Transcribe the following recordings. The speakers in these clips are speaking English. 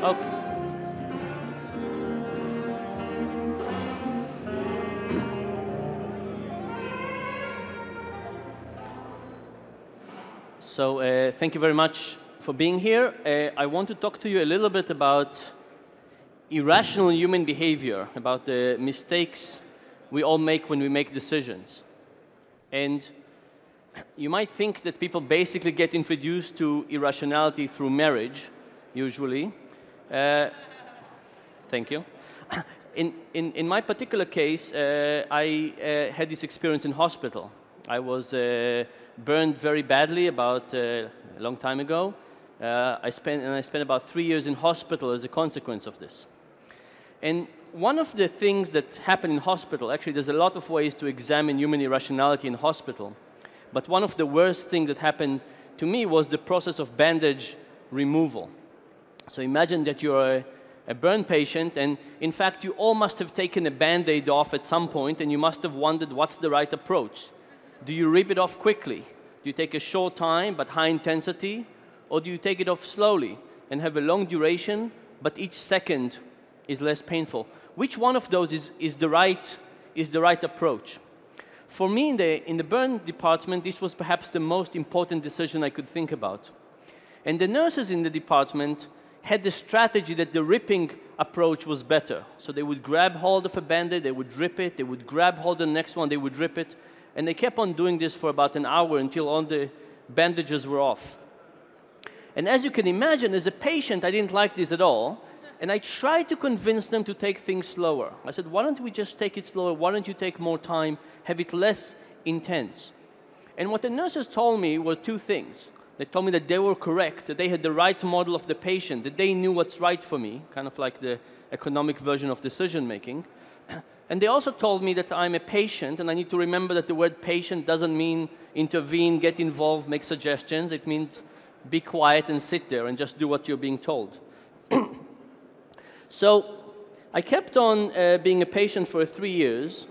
Okay. So thank you very much for being here. I want to talk to you a little bit about irrational human behavior, about the mistakes we all make when we make decisions. And you might think that people basically get introduced to irrationality through marriage, usually. Thank you. In my particular case, I had this experience in hospital. I was burned very badly about a long time ago. I spent about 3 years in hospital as a consequence of this. And one of the things that happen in hospital, actually there's a lot of ways to examine human irrationality in hospital, but one of the worst things that happened to me was the process of bandage removal. So imagine that you're a burn patient, and in fact you all must have taken a Band-Aid off at some point, and you must have wondered what's the right approach. Do you rip it off quickly? Do you take a short time but high intensity? Or do you take it off slowly and have a long duration, but each second is less painful? Which one of those is the right approach? For me, in the burn department, this was perhaps the most important decision I could think about. And the nurses in the department had the strategy that the ripping approach was better. So they would grab hold of a Band-Aid, they would rip it, they would grab hold of the next one, they would rip it. And they kept on doing this for about an hour until all the bandages were off. And as you can imagine, as a patient, I didn't like this at all. And I tried to convince them to take things slower. I said, why don't we just take it slower? Why don't you take more time, have it less intense? And what the nurses told me were two things. They told me that they were correct, that they had the right model of the patient, that they knew what's right for me, kind of like the economic version of decision-making. And they also told me that I'm a patient, and I need to remember that the word patient doesn't mean intervene, get involved, make suggestions. It means be quiet and sit there and just do what you're being told. So I kept on being a patient for 3 years,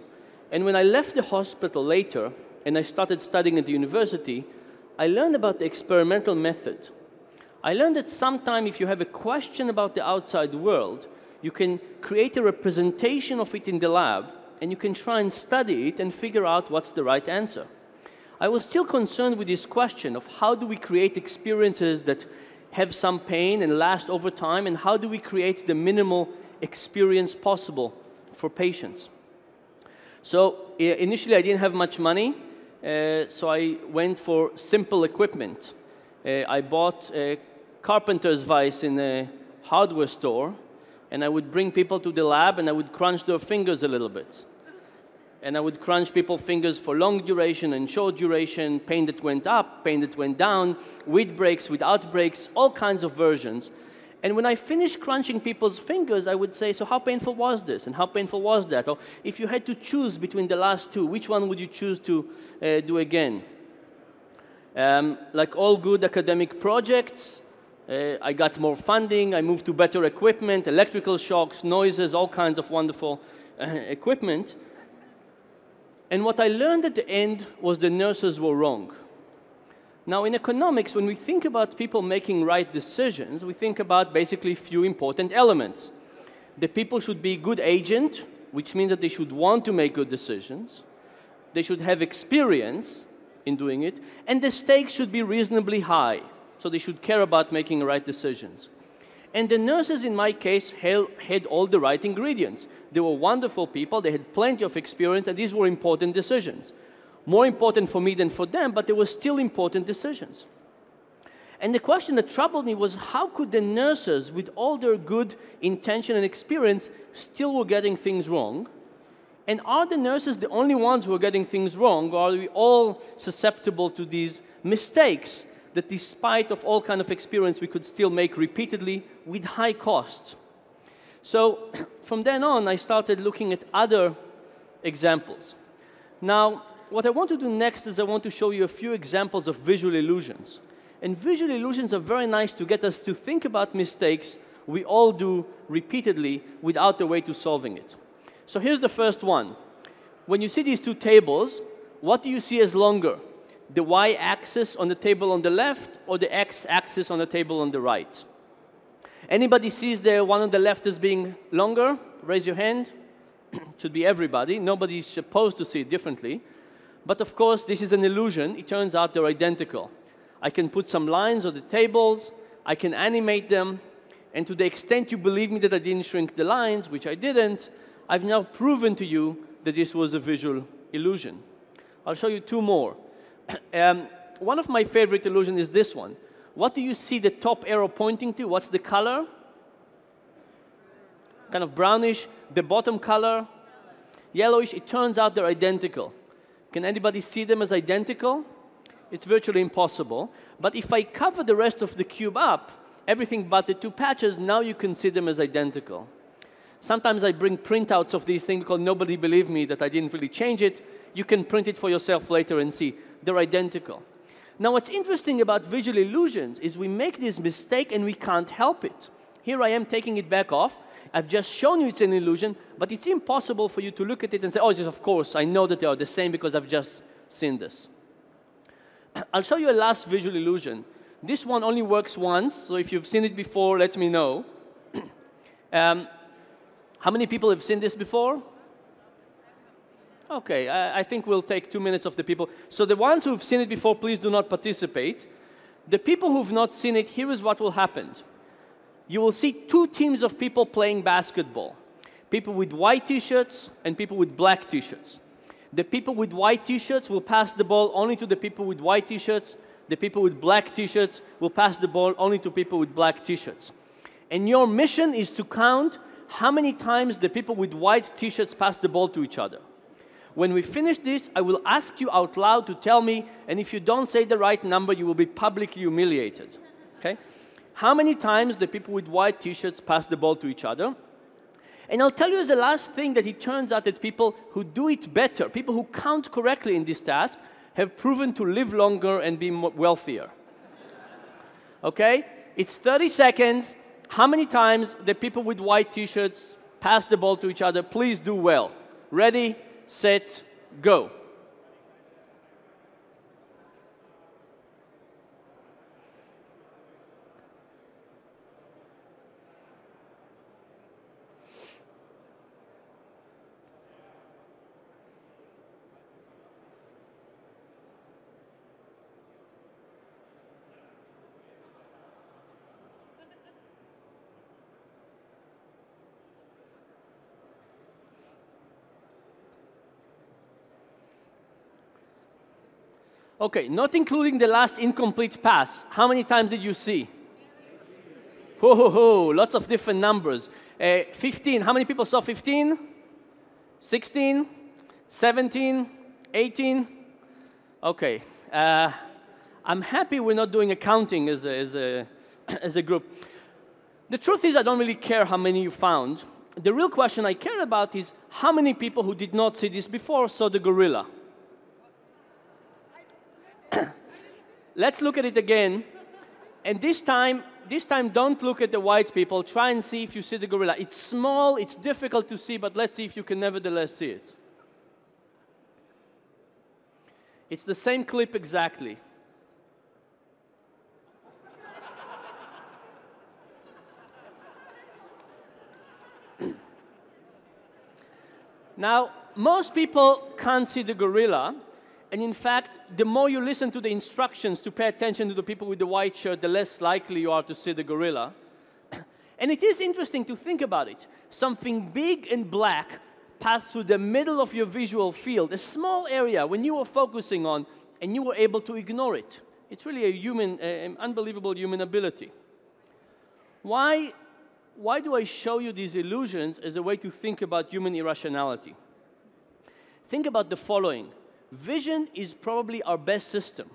and when I left the hospital later and I started studying at the university, I learned about the experimental method. I learned that sometime if you have a question about the outside world, you can create a representation of it in the lab, and you can try and study it and figure out what's the right answer. I was still concerned with this question of how do we create experiences that have some pain and last over time, and how do we create the minimal experience possible for patients. So initially I didn't have much money, so I went for simple equipment. I bought a carpenter's vise in a hardware store, and I would bring people to the lab and I would crunch their fingers a little bit. And I would crunch people's fingers for long duration and short duration, pain that went up, pain that went down, with breaks, without breaks, all kinds of versions. And when I finished crunching people's fingers, I would say, so how painful was this? And how painful was that? Or if you had to choose between the last two, which one would you choose to do again? Like all good academic projects, I got more funding, I moved to better equipment, electrical shocks, noises, all kinds of wonderful equipment. And what I learned at the end was the nurses were wrong. Now, in economics, when we think about people making right decisions, we think about basically few important elements. The people should be good agent, which means that they should want to make good decisions. They should have experience in doing it. And the stakes should be reasonably high. So they should care about making the right decisions. And the nurses, in my case, had all the right ingredients. They were wonderful people, they had plenty of experience, and these were important decisions. More important for me than for them, but they were still important decisions. And the question that troubled me was, how could the nurses, with all their good intention and experience, still were getting things wrong? And are the nurses the only ones who are getting things wrong, or are we all susceptible to these mistakes that despite of all kind of experience we could still make repeatedly with high costs? So from then on, I started looking at other examples. Now, what I want to do next is I want to show you a few examples of visual illusions. And visual illusions are very nice to get us to think about mistakes we all do repeatedly without a way to solving it. So here's the first one. When you see these two tables, what do you see as longer? The y-axis on the table on the left or the x-axis on the table on the right? Anybody sees the one on the left as being longer? Raise your hand. Should be everybody. Nobody is supposed to see it differently. But of course, this is an illusion. It turns out they're identical. I can put some lines on the tables. I can animate them. And to the extent you believe me that I didn't shrink the lines, which I didn't, I've now proven to you that this was a visual illusion. I'll show you two more. One of my favorite illusions is this one. What do you see the top arrow pointing to? What's the color? Kind of brownish. The bottom color? Yellowish. It turns out they're identical. Can anybody see them as identical? It's virtually impossible. But if I cover the rest of the cube up, everything but the two patches, now you can see them as identical. Sometimes I bring printouts of these things because nobody believed me that I didn't really change it. You can print it for yourself later and see. They're identical. Now, what's interesting about visual illusions is we make this mistake and we can't help it. Here I am taking it back off. I've just shown you it's an illusion, but it's impossible for you to look at it and say, oh, yes, of course, I know that they are the same because I've just seen this. I'll show you a last visual illusion. This one only works once, so if you've seen it before, let me know. How many people have seen this before? Okay, I think we'll take 2 minutes of the people. So the ones who've seen it before, please do not participate. The people who've not seen it, here is what will happen. You will see two teams of people playing basketball. People with white T-shirts and people with black T-shirts. The people with white T-shirts will pass the ball only to the people with white T-shirts. The people with black T-shirts will pass the ball only to people with black T-shirts. And your mission is to count how many times the people with white T-shirts pass the ball to each other. When we finish this, I will ask you out loud to tell me, and if you don't say the right number, you will be publicly humiliated. Okay? How many times the people with white T-shirts pass the ball to each other? And I'll tell you as the last thing that it turns out that people who do it better, people who count correctly in this task, have proven to live longer and be wealthier. Okay? It's 30 seconds. How many times the people with white T-shirts pass the ball to each other? Please do well. Ready, set, go. Okay, not including the last incomplete pass. How many times did you see? Ho, ho, ho, lots of different numbers. 15, how many people saw 15? 16? 17? 18? Okay, I'm happy we're not doing accounting as a group. The truth is I don't really care how many you found. The real question I care about is how many people who did not see this before saw the gorilla? Let's look at it again. And this time, don't look at the white people. Try and see if you see the gorilla. It's small, it's difficult to see, but let's see if you can nevertheless see it. It's the same clip exactly. Now, most people can't see the gorilla. And in fact, the more you listen to the instructions to pay attention to the people with the white shirt, the less likely you are to see the gorilla. And it is interesting to think about it. Something big and black passed through the middle of your visual field, a small area when you were focusing on, and you were able to ignore it. It's really a human, an unbelievable human ability. Why do I show you these illusions as a way to think about human irrationality? Think about the following. Vision is probably our best system.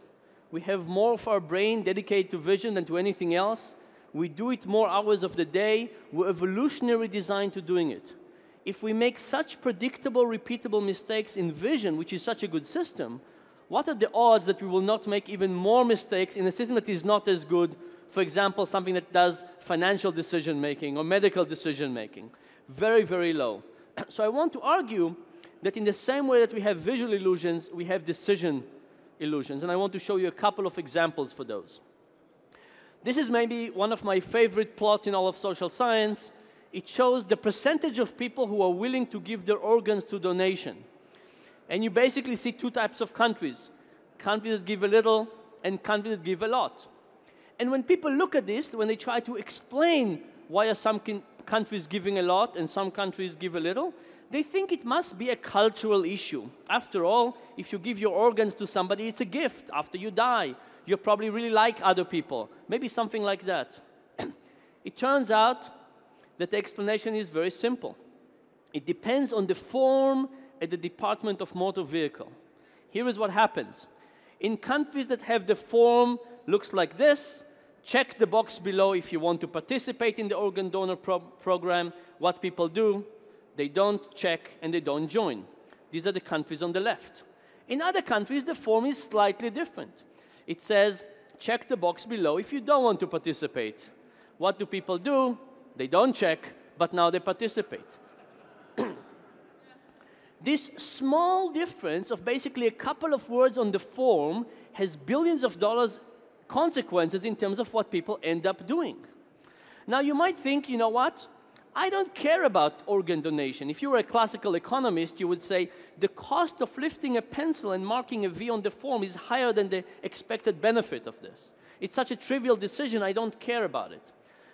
We have more of our brain dedicated to vision than to anything else. We do it more hours of the day. We're evolutionarily designed to doing it. If we make such predictable, repeatable mistakes in vision, which is such a good system, what are the odds that we will not make even more mistakes in a system that is not as good? For example, something that does financial decision-making or medical decision-making. Very, very low. So I want to argue that in the same way that we have visual illusions, we have decision illusions. And I want to show you a couple of examples for those. This is maybe one of my favorite plots in all of social science. It shows the percentage of people who are willing to give their organs to donation. And you basically see two types of countries. Countries that give a little and countries that give a lot. And when people look at this, when they try to explain why are some countries giving a lot and some countries give a little, they think it must be a cultural issue. After all, if you give your organs to somebody, it's a gift. After you die, you probably really like other people. Maybe something like that. It turns out that the explanation is very simple. It depends on the form at the Department of Motor Vehicle. Here is what happens. In countries that have the form looks like this, check the box below if you want to participate in the organ donor program. What people do, they don't check and they don't join. These are the countries on the left. In other countries, the form is slightly different. It says, check the box below if you don't want to participate. What do people do? They don't check, but now they participate. This small difference of basically a couple of words on the form has billions of dollars consequences in terms of what people end up doing. Now, you might think, you know what? I don't care about organ donation. If you were a classical economist, you would say the cost of lifting a pencil and marking a V on the form is higher than the expected benefit of this. It's such a trivial decision, I don't care about it.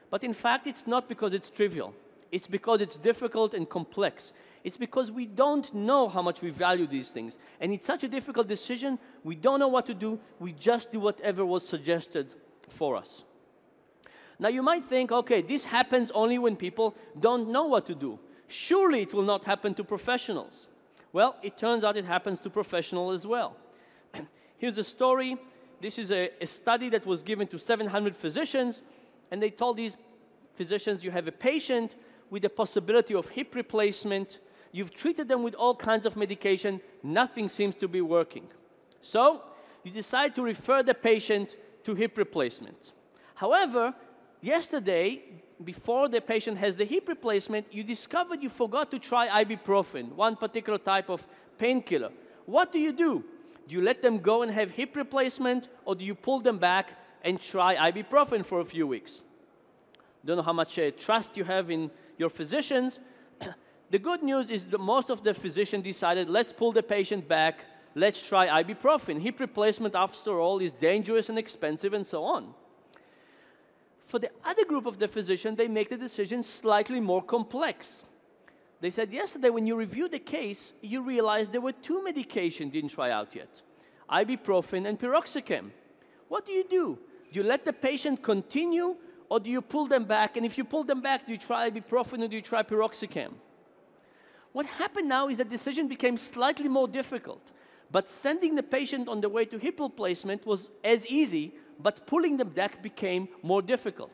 But in fact, it's not because it's trivial. It's because it's difficult and complex. It's because we don't know how much we value these things. And it's such a difficult decision, we don't know what to do, we just do whatever was suggested for us. Now you might think, okay, this happens only when people don't know what to do. Surely it will not happen to professionals. Well, it turns out it happens to professionals as well. Here's a story. This is a study that was given to 700 physicians, and they told these physicians, you have a patient with the possibility of hip replacement. You've treated them with all kinds of medication. Nothing seems to be working. So you decide to refer the patient to hip replacement. However, yesterday, before the patient has the hip replacement, you discovered you forgot to try ibuprofen, one particular type of painkiller. What do? Do you let them go and have hip replacement, or do you pull them back and try ibuprofen for a few weeks? Don't know how much trust you have in your physicians. The good news is that most of the physicians decided, let's pull the patient back, let's try ibuprofen. Hip replacement, after all, is dangerous and expensive and so on. For the other group of the physicians, they make the decision slightly more complex. They said, yesterday when you reviewed the case, you realized there were two medications you didn't try out yet, ibuprofen and piroxicam. What do? Do you let the patient continue, or do you pull them back? And if you pull them back, do you try ibuprofen or do you try piroxicam? What happened now is that decision became slightly more difficult. But sending the patient on the way to hip replacement was as easy, but pulling them back became more difficult.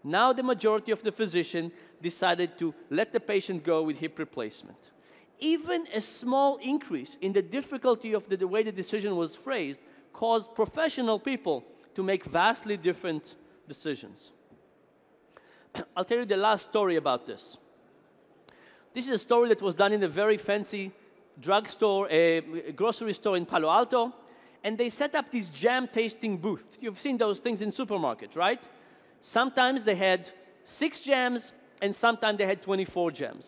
Now the majority of the physicians decided to let the patient go with hip replacement. Even a small increase in the difficulty of the way the decision was phrased caused professional people to make vastly different decisions. I'll tell you the last story about this. This is a story that was done in a very fancy drugstore, a grocery store in Palo Alto, and they set up this jam tasting booth. You've seen those things in supermarkets, right? Sometimes they had 6 jams, and sometimes they had 24 jams.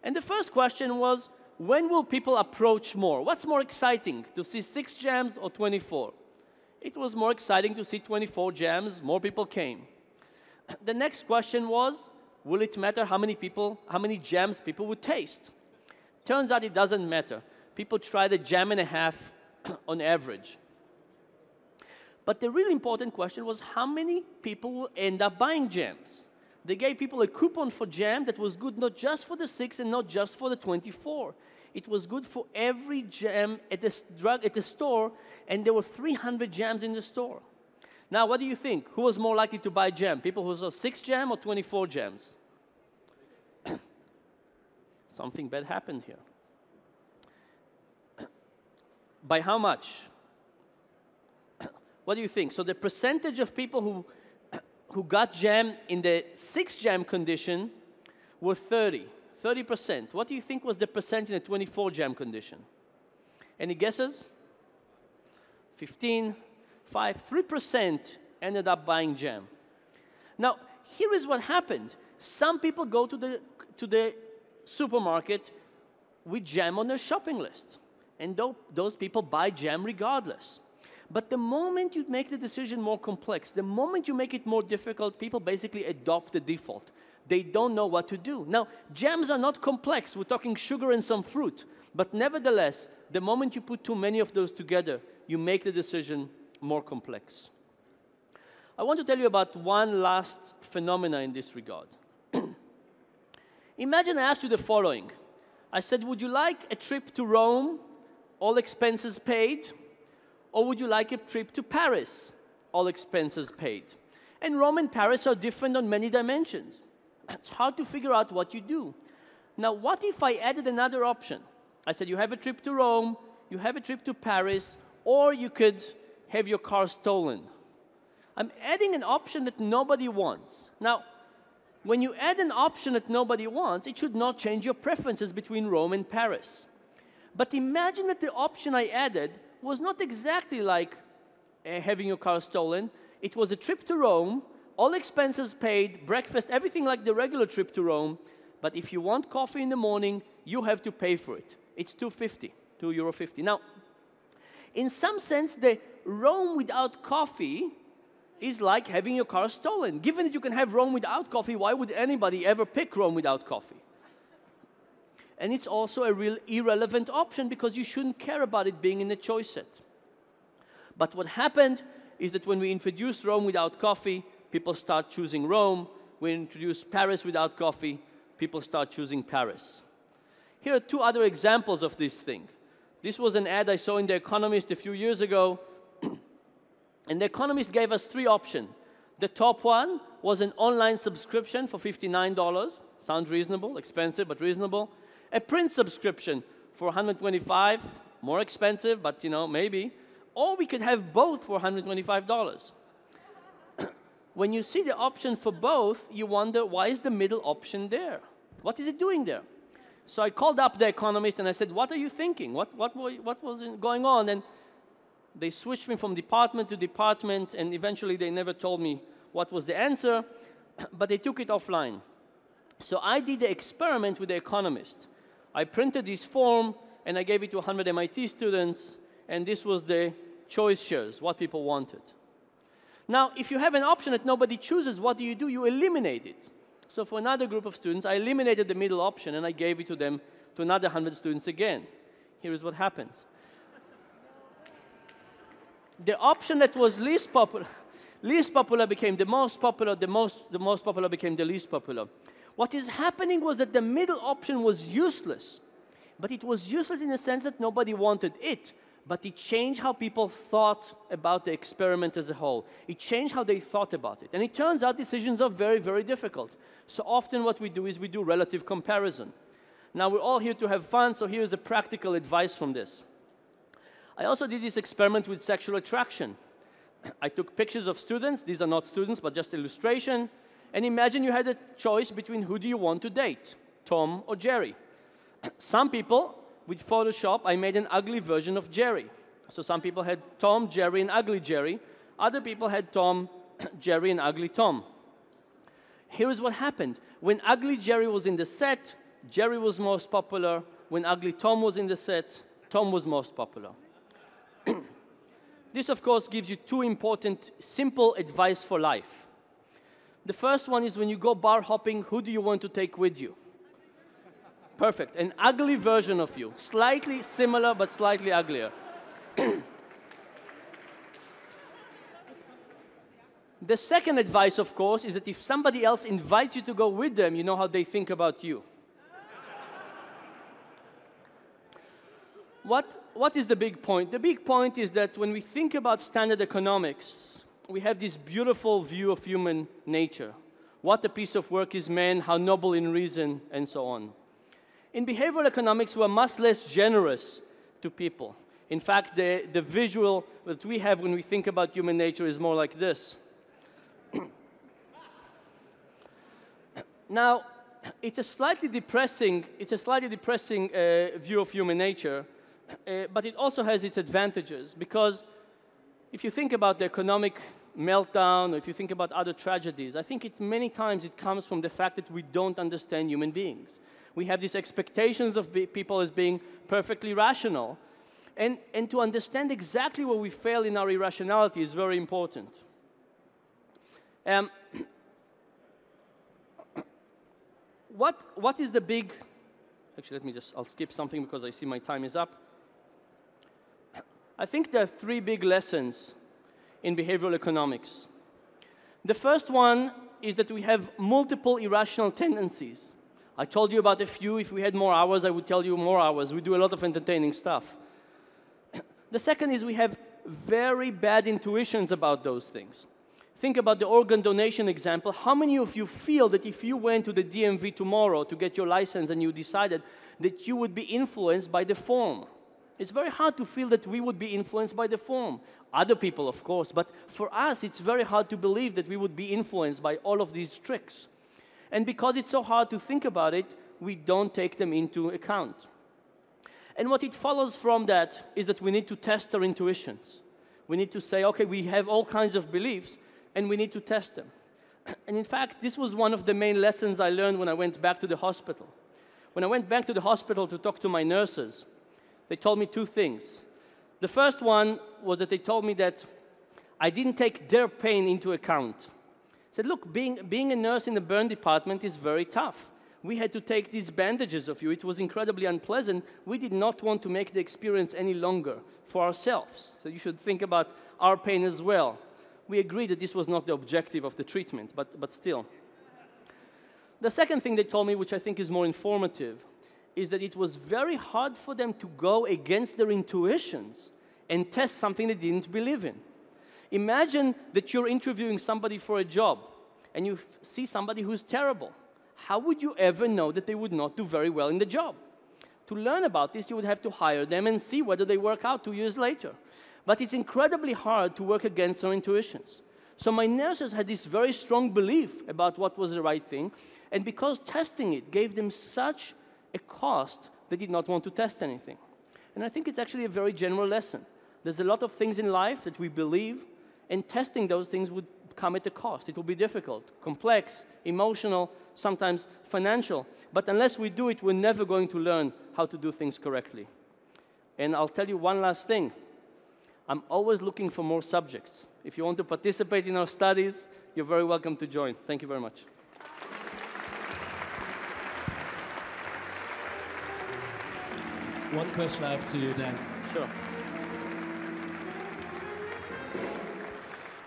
And the first question was, when will people approach more? What's more exciting, to see 6 jams or 24? It was more exciting to see 24 jams. More people came. The next question was, will it matter how many jams people would taste? Turns out it doesn't matter. People tried a jam and a half on average. But the really important question was, how many people will end up buying jams? They gave people a coupon for jam that was good not just for the 6 and not just for the 24. It was good for every jam at the store, and there were 300 jams in the store. Now, what do you think? Who was more likely to buy jam? People who saw 6 jam or 24 jams? Something bad happened here. By how much? What do you think? So the percentage of people who got jam in the 6 jam condition were 30%. What do you think was the percent in the 24 jam condition? Any guesses? 15, 5, 3% ended up buying jam. Now, here is what happened. Some people go to the supermarket with jam on their shopping list. And those people buy jam regardless. But the moment you make the decision more complex, the moment you make it more difficult, people basically adopt the default. They don't know what to do. Now, jams are not complex. We're talking sugar and some fruit. But nevertheless, the moment you put too many of those together, you make the decision more complex. I want to tell you about one last phenomena in this regard. Imagine I asked you the following. I said, would you like a trip to Rome, all expenses paid? Or would you like a trip to Paris, all expenses paid? And Rome and Paris are different on many dimensions. It's hard to figure out what you do. Now, what if I added another option? I said, you have a trip to Rome, you have a trip to Paris, or you could have your car stolen. I'm adding an option that nobody wants. Now, when you add an option that nobody wants, it should not change your preferences between Rome and Paris. But imagine that the option I added was not exactly like having your car stolen. It was a trip to Rome, all expenses paid, breakfast, everything like the regular trip to Rome. But if you want coffee in the morning, you have to pay for it. It's €2.50. Now, in some sense, the Rome without coffee is like having your car stolen. Given that you can have Rome without coffee, why would anybody ever pick Rome without coffee? And it's also a real irrelevant option because you shouldn't care about it being in the choice set. But what happened is that when we introduced Rome without coffee, people start choosing Rome. When we introduce Paris without coffee, people start choosing Paris. Here are two other examples of this thing. This was an ad I saw in The Economist a few years ago. And The Economist gave us three options. The top one was an online subscription for $59. Sounds reasonable, expensive, but reasonable. A print subscription for $125, more expensive, but maybe. Or we could have both for $125. When you see the option for both, you wonder, why is the middle option there? What is it doing there? So I called up The Economist and I said, what are you thinking? What was going on? And they switched me from department to department, and eventually they never told me what was the answer, but they took it offline. So I did the experiment with The Economist. I printed this form, and I gave it to 100 MIT students, and this was the choice shares, what people wanted. Now, if you have an option that nobody chooses, what do? You eliminate it. So for another group of students, I eliminated the middle option, and I gave it to them, to another 100 students again. Here is what happens. The option that was least popular became the most popular, the most popular became the least popular. What is happening was that the middle option was useless. But it was useless in the sense that nobody wanted it. But it changed how people thought about the experiment as a whole. It changed how they thought about it. And it turns out decisions are very, very difficult. So often what we do is we do relative comparison. Now, we're all here to have fun, so here's a practical advice from this. I also did this experiment with sexual attraction. I took pictures of students. These are not students, but just illustration. And imagine you had a choice between who do you want to date, Tom or Jerry. Some people, with Photoshop, I made an ugly version of Jerry. So some people had Tom, Jerry, and ugly Jerry. Other people had Tom, Jerry, and ugly Tom. Here is what happened. When ugly Jerry was in the set, Jerry was most popular. When ugly Tom was in the set, Tom was most popular. This, of course, gives you two important, simple advice for life. The first one is when you go bar hopping, who do you want to take with you? Perfect. An ugly version of you. Slightly similar, but slightly uglier. The second advice, of course, is that if somebody else invites you to go with them, you know how they think about you. What is the big point? The big point is that when we think about standard economics, we have this beautiful view of human nature. What a piece of work is man, how noble in reason, and so on. In behavioral economics, we're much less generous to people. In fact, the visual that we have when we think about human nature is more like this. Now, it's a slightly depressing view of human nature, but it also has its advantages, because if you think about the economic meltdown, or if you think about other tragedies, I think many times it comes from the fact that we don't understand human beings. We have these expectations of people as being perfectly rational. And to understand exactly where we fail in our irrationality is very important. What is the big... Actually, I'll skip something because I see my time is up. I think there are three big lessons in behavioral economics. The first one is that we have multiple irrational tendencies. I told you about a few. If we had more hours, I would tell you more hours. We do a lot of entertaining stuff. The second is we have very bad intuitions about those things. Think about the organ donation example. How many of you feel that if you went to the DMV tomorrow to get your license and you decided that you would be influenced by the form? It's very hard to feel that we would be influenced by the form. Other people, of course, but for us, it's very hard to believe that we would be influenced by all of these tricks. And because it's so hard to think about it, we don't take them into account. And what it follows from that is that we need to test our intuitions. We need to say, okay, we have all kinds of beliefs, and we need to test them. And in fact, this was one of the main lessons I learned when I went back to the hospital. When I went back to the hospital to talk to my nurses, they told me two things. The first one was that they told me that I didn't take their pain into account. They said, look, being a nurse in the burn department is very tough. We had to take these bandages of you. It was incredibly unpleasant. We did not want to make the experience any longer for ourselves. So you should think about our pain as well. We agreed that this was not the objective of the treatment, but still. The second thing they told me, which I think is more informative, is that it was very hard for them to go against their intuitions and test something they didn't believe in. Imagine that you're interviewing somebody for a job and you see somebody who's terrible. How would you ever know that they would not do very well in the job? To learn about this, you would have to hire them and see whether they work out 2 years later. But it's incredibly hard to work against our intuitions. So my nurses had this very strong belief about what was the right thing, and because testing it gave them such a cost, they did not want to test anything. And I think it's actually a very general lesson. There's a lot of things in life that we believe, and testing those things would come at a cost. It will be difficult, complex, emotional, sometimes financial. But unless we do it, we're never going to learn how to do things correctly. And I'll tell you one last thing. I'm always looking for more subjects. If you want to participate in our studies, you're very welcome to join. Thank you very much. One question I have to you, Dan. Sure.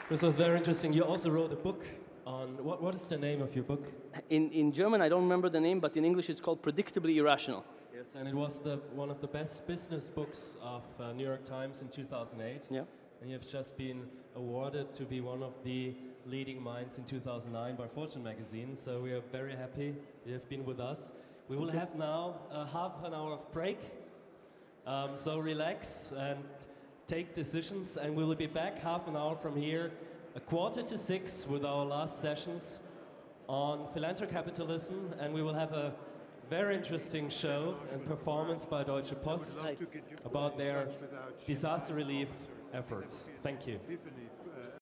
This was very interesting. You also wrote a book on, what is the name of your book? In German, I don't remember the name, but in English it's called Predictably Irrational. Yes, and it was one of the best business books of New York Times in 2008. Yeah. And you have just been awarded to be one of the leading minds in 2009 by Fortune magazine. So we are very happy you have been with us. We will have now half an hour of break. So relax and take decisions, and we will be back half an hour from here, 5:45 with our last sessions on philanthrocapitalism, and we will have a very interesting show and performance by Deutsche Post about their disaster relief efforts. Thank you.